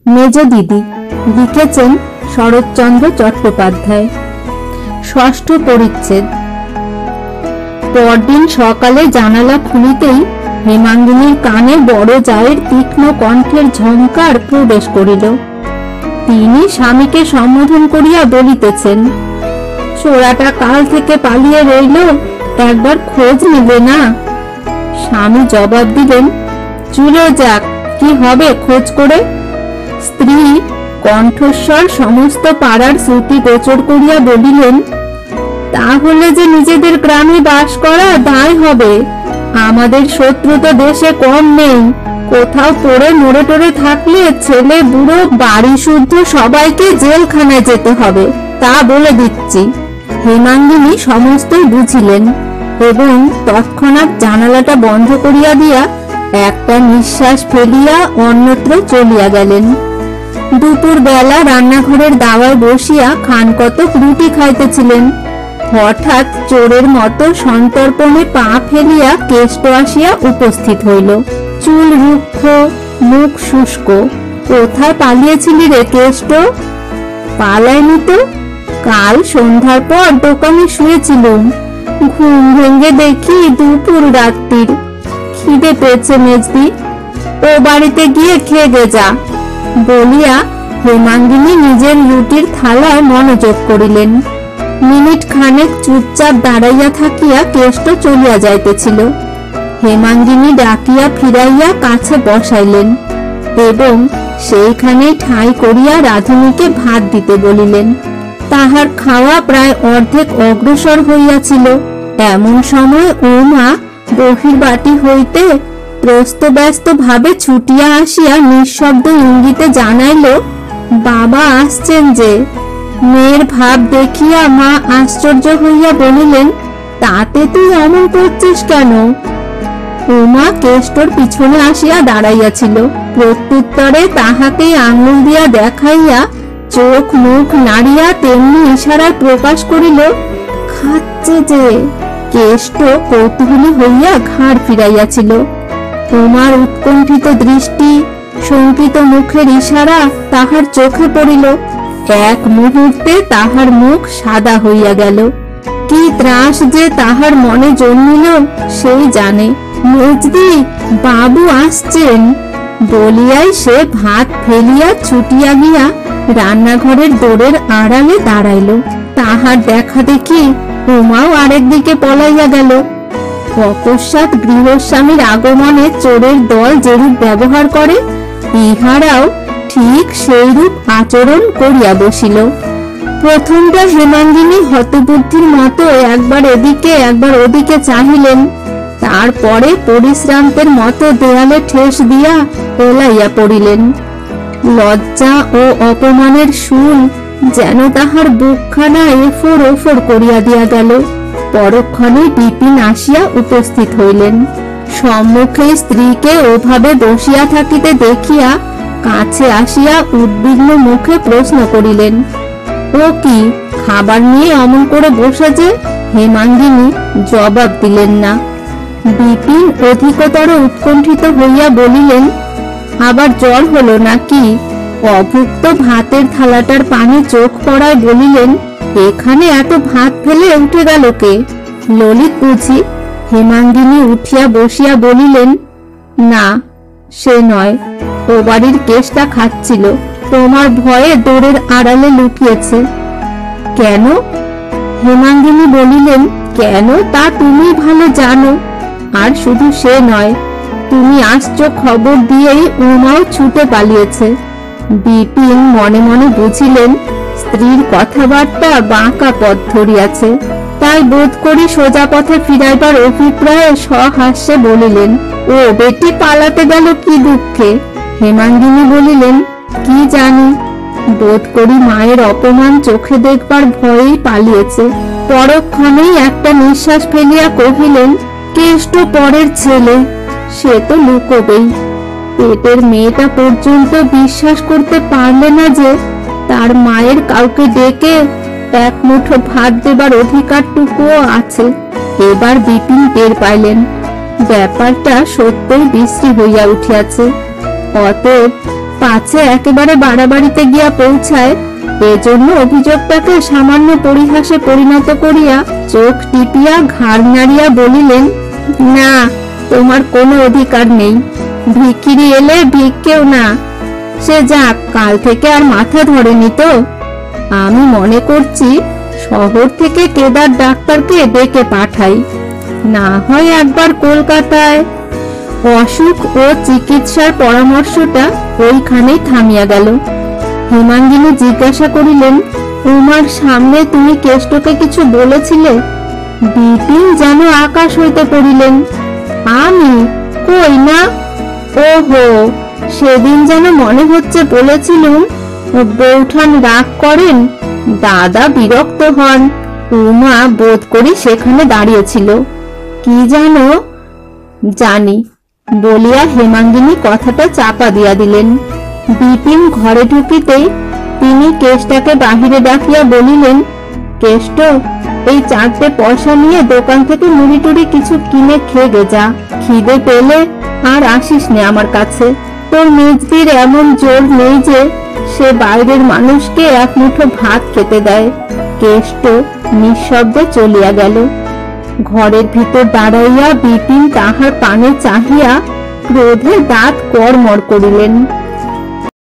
মেজ দিদি। লিখেছেন শরৎচন্দ্র চট্টোপাধ্যায়। ষষ্ঠ পরিচ্ছেদ। পরদিন সকালে জানালা খুলিতেই হেমাঙ্গিনীর কানে বড় জায়ের তীক্ষ্ণ কণ্ঠের ঝংকার প্রবেশ করিল। তিনি স্বামীকে সম্বোধন করিয়া বলিতেছেন, চোরাটা কাল থেকে পালিয়ে রইল, একবার খোঁজ নিবে না? স্বামী জবাব দিলেন, চুলো যাক, কি হবে খোঁজ করে? স্ত্রী কণ্ঠস্বর সমস্ত পাড়ার শ্রুতি গোচর করিয়া বলিলেন, তাহলে যে নিজেদের গ্রামে বাস করা দায় হবে। আমাদের শত্রু তো দেশে কম নেই। কোথাও পড়ে মরে টরে থাকলে ছেলে বুড়ো বাড়ি শুদ্ধ সবাইকে জেলখানায় যেতে হবে, তা বলে দিচ্ছি। হেমাঙ্গিনী সমস্তই বুঝিলেন এবং তৎক্ষণাৎ জানালাটা বন্ধ করিয়া দিয়া একটা নিঃশ্বাস ফেলিয়া অন্যত্র চলিয়া গেলেন। দুপুর বেলা রান্নাঘরের দাওয়ায় বসিয়া খানকতক রুটি খাইতেছিলেন। হঠাৎ চোরের মতো সন্তর্পণে পা ফেলিয়া কেষ্ট আসিয়া উপস্থিত হইল। চুল রুক্ষ, মুখ শুষ্ক। কোথায় পালিয়েছিলি রে কেষ্ট? পালাইনি তো, কাল সন্ধ্যার পর দোকানে শুয়েছিলুম। ঘুম ভেঙে দেখি দুপুর রাত্রির। খিদে পেয়েছে মেজদি, ও বাড়িতে গিয়ে খেয়ে গে যা বলিয়া হেমাঙ্গিনী নিজের রুটির থালায় মনোযোগ করিলেন। মিনিট খানেক চুপচাপ দাঁড়াইয়া থাকিয়া কেষ্ট চলিয়া যাইতেছিল। হেমাঙ্গিনী ডাকিয়া ফিরাইয়া কাছে বসাইলেন এবং সেইখানে ঠাঁই করিয়া রাধুনীকে ভাত দিতে বলিলেন। তাহার খাওয়া প্রায় অর্ধেক অগ্রসর হইয়াছিল। এমন সময় উমা বহির্বাটি হইতে ত্রস্ত ভাবে ছুটিয়া আসিয়া নিঃশব্দ ইঙ্গিতে জানাইল, বাবা আসছেন যে। মেয়ের ভাব দেখিয়া মা আশ্চর্য হইয়া বলিলেন, তাতে তুই এমন করছিস কেন? উমা কেষ্টর পিছনে আসিয়া দাঁড়াইয়াছিল। প্রত্যুত্তরে তাহাকে আঙুল দিয়া দেখাইয়া চোখ মুখ নাড়িয়া তেমনি ইশারায় প্রকাশ করিল, খাচ্ছে যে। কেষ্ট কৌতূহলী হইয়া ঘাড় ফিরাইয়াছিল। উমার উৎকণ্ঠিত দৃষ্টি, শঙ্কিত মুখের ইশারা তাহার চোখে পড়িল। এক মুহূর্তে তাহার মুখ সাদা হইয়া গেল। কি ত্রাস যে তাহার মনে জন্মিল সেই জানে। মেজদি, বাবু আসছেন বলিয়াই সে ভাত ফেলিয়া ছুটিয়া গিয়া রান্নাঘরের দোরের আড়ালে দাঁড়াইল। তাহার দেখা দেখি উমাও আরেক দিকে পলাইয়া গেল। অকস্মাৎ গৃহস্বামীর আগমনে চোরের দল যেরূপ ব্যবহার করে, ইহারাও ঠিক সেইরূপ আচরণ করিয়া বসিল। প্রথমটা হেমাঙ্গিনী হতবুদ্ধির মতো একবার এদিকে একবার ওদিকে চাহিলেন। তারপরে পরিশ্রান্তের মতো দেয়ালে ঠেস দিয়া ওলাইয়া পড়িলেন। লজ্জা ও অপমানের শুল যেন তাহার বুকখানা এফোর ওফোর করিয়া দিয়া গেল। পরক্ষণে বিপিন আসিয়া উপস্থিত হইলেন। সম্মুখে স্ত্রীকে ওভাবে বসিয়া থাকিতে দেখিয়া কাছে আসিয়া উদ্বিগ্ন মুখে প্রশ্ন করিলেন, ও কি খাবার নিয়ে অমন করে বসে যে? হেমাঙ্গিনী জবাব দিলেন না। বিপিন অধিকতর উৎকণ্ঠিত হইয়া বলিলেন, আবার জ্বর হলো নাকি? অভুক্ত ভাতের থালাটার পানে চোখ পড়ায় বলিলেন, এখানে এত ভাত ফেলে উঠে গেল কে? ললিত বুঝি? হেমাঙ্গিনী উঠিয়া বসিয়া বলিলেন, না, সে নয়। ও বাড়ির কেষ্টা খাচ্ছিল, তোমার ভয়ে দোরের আড়ালে লুকিয়েছে। কেন? হেমাঙ্গিনী বলিলেন, কেন তা তুমি ভালো জানো। আর শুধু সে নয়, তুমি আসছো খবর দিয়েই উমাও ছুটে পালিয়েছে। বিপিন মনে মনে বুঝিলেন স্ত্রীর কথাবার্তা বাঁকা পথ ধরিয়াছে, তাই বোধ করি সোজা পথে ফিরাইবার অভিপ্রায়ে সহাস্যে বলিলেন, ও বেটি পালাতে গেল কি দুঃখে? হেমাঙ্গিনী বলিলেন, কি জানি, বোধ করি মায়ের অপমান চোখে দেখবার ভয়েই পালিয়েছে। পরক্ষণেই একটা নিঃশ্বাস ফেলিয়া কহিলেন, কেষ্ট পরের ছেলে, সে তো লুকোবেই। পেটের মেয়েটা পর্যন্ত বিশ্বাস করতে পারলে না যে তার মায়ের কাউকে ডেকে এক মুঠো ভাত দেবার অধিকারটুকুও আছে। এবার বিপিন টের পাইলেন ব্যাপারটা সত্যই বিশ্রী হইয়া উঠিয়াছে। অতএব পাছে একেবারে বাড়াবাড়িতে গিয়া পৌঁছায়, এজন্য অভিযোগটাকে সামান্য পরিহাসে পরিণত করিয়া চোখ টিপিয়া ঘাড় নাড়িয়া বলিলেন, না, তোমার কোনো অধিকার নেই। ভিখিরি এলে ভিক্ষেও না। সে যাক, কাল থেকে আর মাথা ধরেনি তো। আমি মনে করছি শহর থেকে কেদার ডাক্তারকে ডেকে পাঠাই, না হয় একবার কলকাতায়। অসুখ ও চিকিৎসার পরামর্শটা ওইখানেই থামিয়া গেল। হেমাঙ্গিনী জিজ্ঞাসা করিলেন, তোমার সামনে তুমি কেষ্টকে কিছু বলেছিলে? বিপিন যেন আকাশ হইতে পড়িলেন। আমি? কই না। ওহো, সেদিন যেন মনে হচ্ছে বলেছিলুম বৌঠান রাগ করেন, দাদা বিরক্ত হন। উমা বোধ করি সেখানে দাঁড়িয়েছিল। কি জানো? জানি বলিয়া হেমাঙ্গিনী কথাটা চাপা দিয়া দিলেন। বিপিন ঘরে ঢুকিতেই তিনি কেষ্টটাকে বাহিরে ডাকিয়া বলিলেন, কেষ্ট, এই 4টে পয়সা নিয়ে দোকান থেকে মুড়ি টুড়ি কিছু কিনে খেয়ে গে যা। খিদে পেলে আর আসিস নে আমার কাছে। তোর মেজদির এমন জোর নেই যে সে বাইরের মানুষকে এক মুঠো ভাত খেতে দেয়। কেষ্ট নিঃশব্দে চলিয়া গেল। ঘরের ভিতর দাঁড়াইয়া বিপিন তাহার পানে চাহিয়া ক্রোধে দাঁত কড়মড় করিলেন।